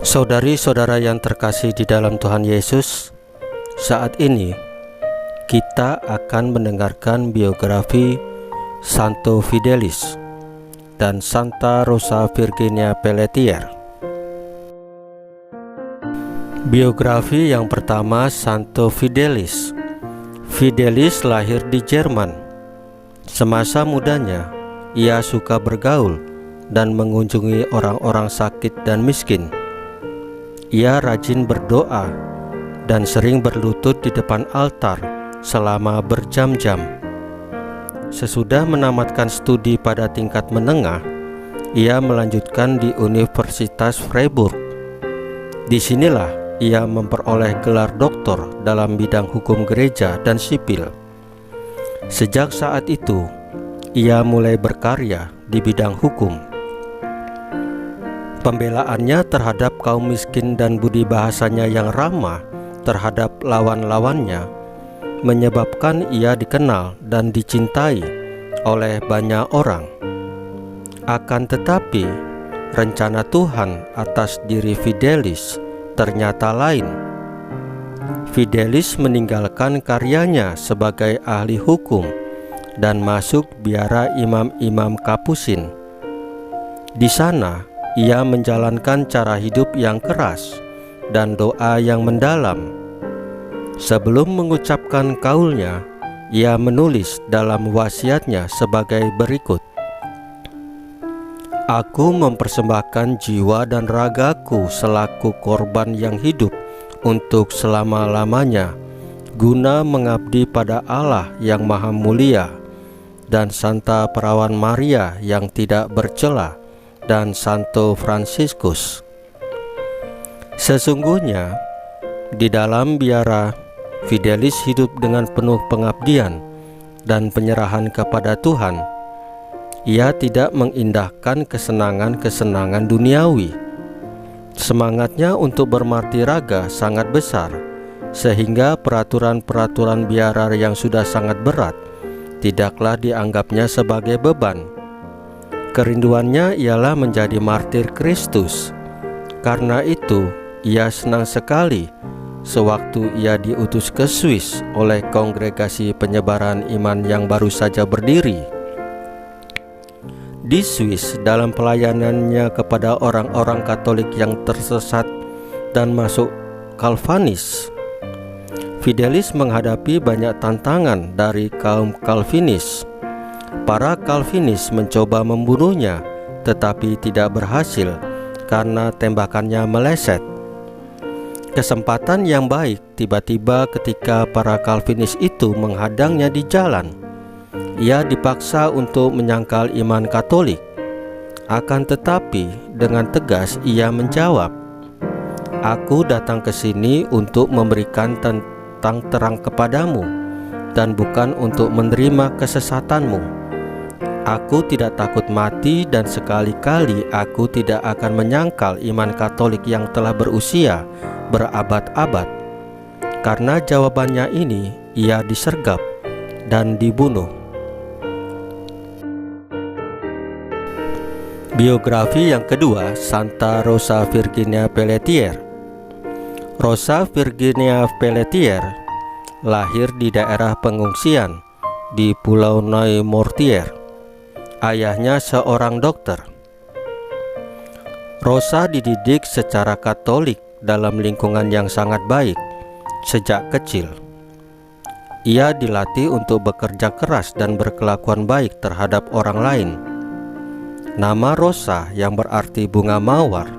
Saudari-saudara yang terkasih di dalam Tuhan Yesus, saat ini kita akan mendengarkan biografi Santo Fidelis dan Santa Rosa Virginia Pelletier. Biografi yang pertama, Santo Fidelis. Fidelis lahir di Jerman. Semasa mudanya, ia suka bergaul dan mengunjungi orang-orang sakit dan miskin. Ia rajin berdoa dan sering berlutut di depan altar selama berjam-jam. Sesudah menamatkan studi pada tingkat menengah, ia melanjutkan di Universitas Freiburg. Disinilah ia memperoleh gelar doktor dalam bidang hukum gereja dan sipil. Sejak saat itu, ia mulai berkarya di bidang hukum. Pembelaannya terhadap kaum miskin dan budi bahasanya yang ramah terhadap lawan-lawannya menyebabkan ia dikenal dan dicintai oleh banyak orang. Akan tetapi, rencana Tuhan atas diri Fidelis ternyata lain. Fidelis meninggalkan karyanya sebagai ahli hukum dan masuk biara imam-imam Kapusin. Di sana, ia menjalankan cara hidup yang keras dan doa yang mendalam. Sebelum mengucapkan kaulnya, ia menulis dalam wasiatnya sebagai berikut: "Aku mempersembahkan jiwa dan ragaku selaku korban yang hidup untuk selama-lamanya, guna mengabdi pada Allah yang Maha Mulia dan Santa Perawan Maria yang tidak bercela, dan Santo Fransiskus." Sesungguhnya, di dalam biara, Fidelis hidup dengan penuh pengabdian dan penyerahan kepada Tuhan. Ia tidak mengindahkan kesenangan-kesenangan duniawi. Semangatnya untuk bermartir raga sangat besar, sehingga peraturan-peraturan biara yang sudah sangat berat tidaklah dianggapnya sebagai beban. Kerinduannya ialah menjadi martir Kristus. Karena itu, ia senang sekali sewaktu ia diutus ke Swiss oleh Kongregasi Penyebaran Iman yang baru saja berdiri. Di Swiss, dalam pelayanannya kepada orang-orang Katolik yang tersesat dan masuk Calvinis, Fidelis menghadapi banyak tantangan dari kaum Calvinis. Para Calvinis mencoba membunuhnya, tetapi tidak berhasil karena tembakannya meleset. Kesempatan yang baik tiba-tiba ketika para Calvinis itu menghadangnya di jalan. Ia dipaksa untuk menyangkal iman Katolik. Akan tetapi, dengan tegas ia menjawab, "Aku datang ke sini untuk memberikan tentang terang kepadamu, dan bukan untuk menerima kesesatanmu. Aku tidak takut mati, dan sekali-kali aku tidak akan menyangkal iman Katolik yang telah berusia berabad-abad." Karena jawabannya ini, ia disergap dan dibunuh. Biografi yang kedua, Santa Rosa Virginia Pelletier. Rosa Virginia Pelletier lahir di daerah pengungsian di Pulau Noirmoutier. Ayahnya seorang dokter. Rosa dididik secara Katolik dalam lingkungan yang sangat baik sejak kecil. Ia dilatih untuk bekerja keras dan berkelakuan baik terhadap orang lain. Nama Rosa, yang berarti bunga mawar,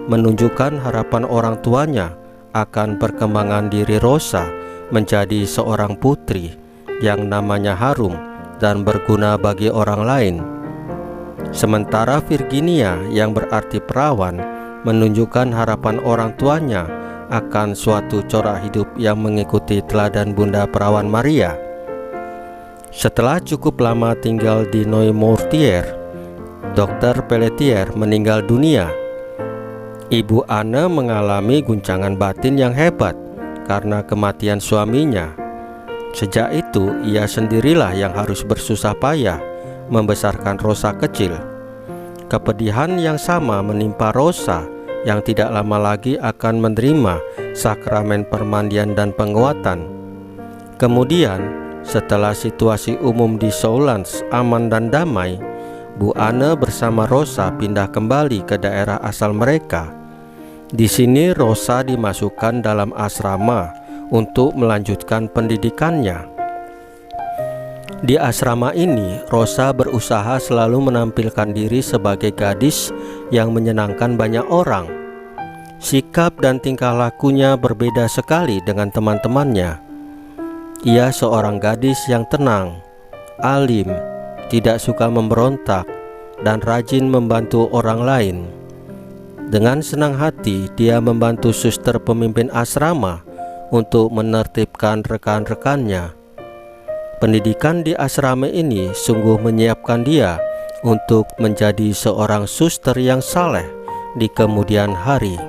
menunjukkan harapan orang tuanya akan perkembangan diri Rosa menjadi seorang putri yang namanya harum dan berguna bagi orang lain. Sementara Virginia, yang berarti perawan, menunjukkan harapan orang tuanya akan suatu corak hidup yang mengikuti teladan Bunda Perawan Maria. Setelah cukup lama tinggal di Noirmoutier, Dr. Pelletier meninggal dunia. Ibu Anne mengalami guncangan batin yang hebat karena kematian suaminya. Sejak itu, ia sendirilah yang harus bersusah payah membesarkan Rosa kecil. Kepedihan yang sama menimpa Rosa yang tidak lama lagi akan menerima sakramen permandian dan penguatan. Kemudian, setelah situasi umum di Soulange aman dan damai, Bu Anne bersama Rosa pindah kembali ke daerah asal mereka. Di sini Rosa dimasukkan dalam asrama untuk melanjutkan pendidikannya. Di asrama ini, Rosa berusaha selalu menampilkan diri sebagai gadis yang menyenangkan banyak orang. Sikap dan tingkah lakunya berbeda sekali dengan teman-temannya. Ia seorang gadis yang tenang, alim, tidak suka memberontak, dan rajin membantu orang lain. Dengan senang hati, dia membantu suster pemimpin asrama untuk menertibkan rekan-rekannya. Pendidikan di asrama ini sungguh menyiapkan dia untuk menjadi seorang suster yang saleh di kemudian hari.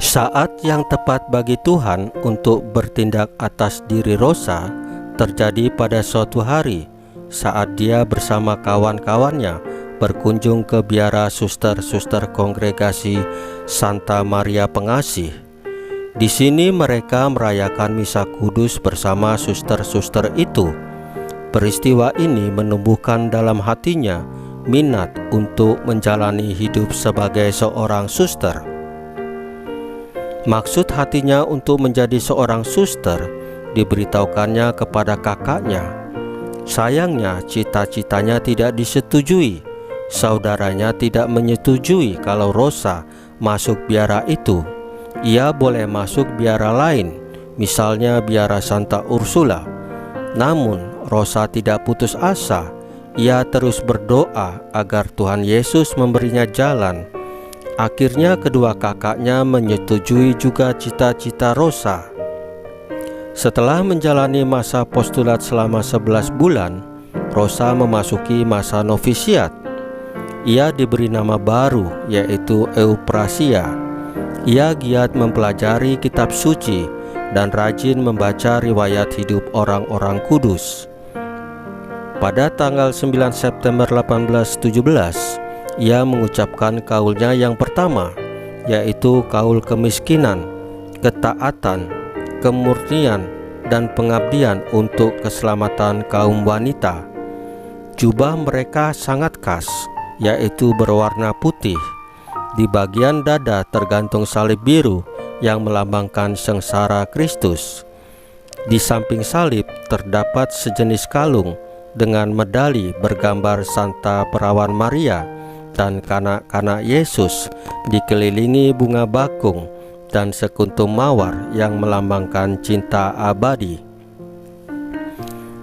Saat yang tepat bagi Tuhan untuk bertindak atas diri Rosa terjadi pada suatu hari saat dia bersama kawan-kawannya berkunjung ke biara suster-suster kongregasi Santa Maria Pengasih. Di sini mereka merayakan misa kudus bersama suster-suster itu. Peristiwa ini menumbuhkan dalam hatinya minat untuk menjalani hidup sebagai seorang suster. Maksud hatinya untuk menjadi seorang suster diberitahukannya kepada kakaknya. Sayangnya cita-citanya tidak disetujui. Saudaranya tidak menyetujui kalau Rosa masuk biara itu. Ia boleh masuk biara lain, misalnya biara Santa Ursula. Namun Rosa tidak putus asa. Ia terus berdoa agar Tuhan Yesus memberinya jalan. Akhirnya kedua kakaknya menyetujui juga cita-cita Rosa. Setelah menjalani masa postulat selama 11 bulan, Rosa memasuki masa novisiat. Ia diberi nama baru, yaitu Euprasia. Ia giat mempelajari kitab suci dan rajin membaca riwayat hidup orang-orang kudus. Pada tanggal 9 September 1817, ia mengucapkan kaulnya yang pertama, yaitu kaul kemiskinan, ketaatan, kemurnian, dan pengabdian untuk keselamatan kaum wanita. Jubah mereka sangat khas, yaitu berwarna putih. Di bagian dada tergantung salib biru yang melambangkan sengsara Kristus. Di samping salib terdapat sejenis kalung dengan medali bergambar Santa Perawan Maria dan kanak-kanak Yesus dikelilingi bunga bakung dan sekuntum mawar yang melambangkan cinta abadi.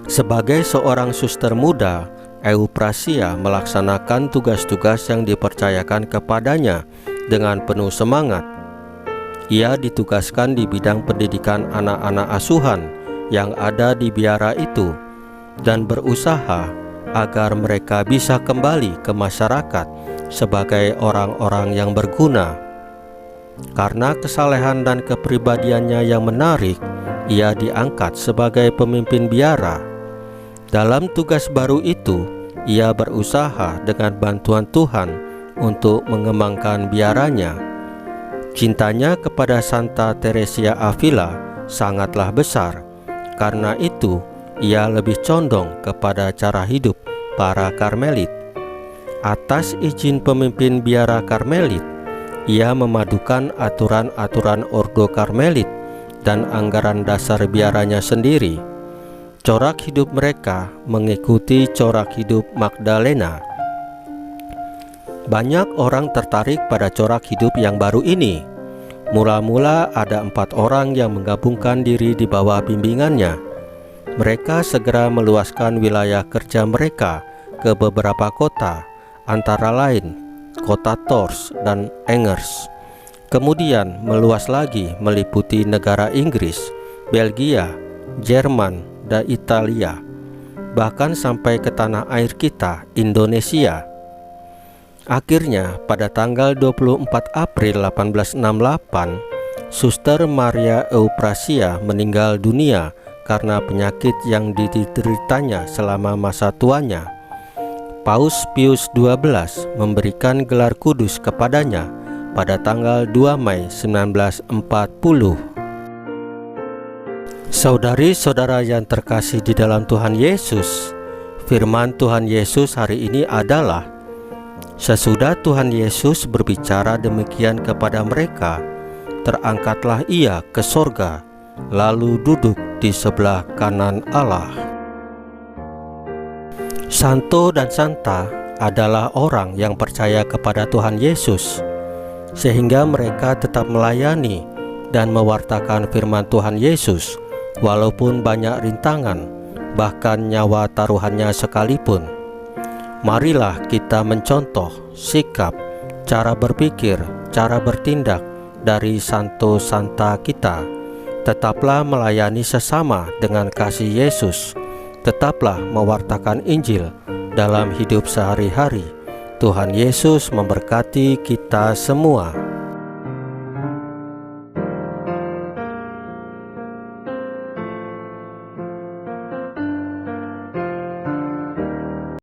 Sebagai seorang suster muda, Euprasia melaksanakan tugas-tugas yang dipercayakan kepadanya dengan penuh semangat. Ia ditugaskan di bidang pendidikan anak-anak asuhan yang ada di biara itu dan berusaha agar mereka bisa kembali ke masyarakat sebagai orang-orang yang berguna. Karena kesalehan dan kepribadiannya yang menarik, ia diangkat sebagai pemimpin biara. Dalam tugas baru itu, ia berusaha dengan bantuan Tuhan untuk mengembangkan biaranya. Cintanya kepada Santa Teresia Avila sangatlah besar. Karena itu, ia lebih condong kepada cara hidup para Karmelit. Atas izin pemimpin biara Karmelit, ia memadukan aturan-aturan Ordo Karmelit dan anggaran dasar biaranya sendiri. Corak hidup mereka mengikuti corak hidup Magdalena. Banyak orang tertarik pada corak hidup yang baru ini. Mula-mula ada 4 orang yang menggabungkan diri di bawah bimbingannya. Mereka segera meluaskan wilayah kerja mereka ke beberapa kota, antara lain kota Tours dan Angers. Kemudian meluas lagi meliputi negara Inggris, Belgia, Jerman, dan Italia, bahkan sampai ke tanah air kita, Indonesia. Akhirnya pada tanggal 24 April 1868, Suster Maria Euprasia meninggal dunia karena penyakit yang dideritanya selama masa tuanya. Paus Pius XII memberikan gelar kudus kepadanya pada tanggal 2 Mei 1940. Saudari-saudara yang terkasih di dalam Tuhan Yesus, firman Tuhan Yesus hari ini adalah, sesudah Tuhan Yesus berbicara demikian kepada mereka, terangkatlah ia ke sorga, lalu duduk di sebelah kanan Allah. Santo dan Santa adalah orang yang percaya kepada Tuhan Yesus, sehingga mereka tetap melayani dan mewartakan firman Tuhan Yesus, walaupun banyak rintangan, bahkan nyawa taruhannya sekalipun. Marilah kita mencontoh sikap, cara berpikir, cara bertindak dari Santo Santa kita. Tetaplah melayani sesama dengan kasih Yesus. Tetaplah mewartakan Injil dalam hidup sehari-hari. Tuhan Yesus memberkati kita semua.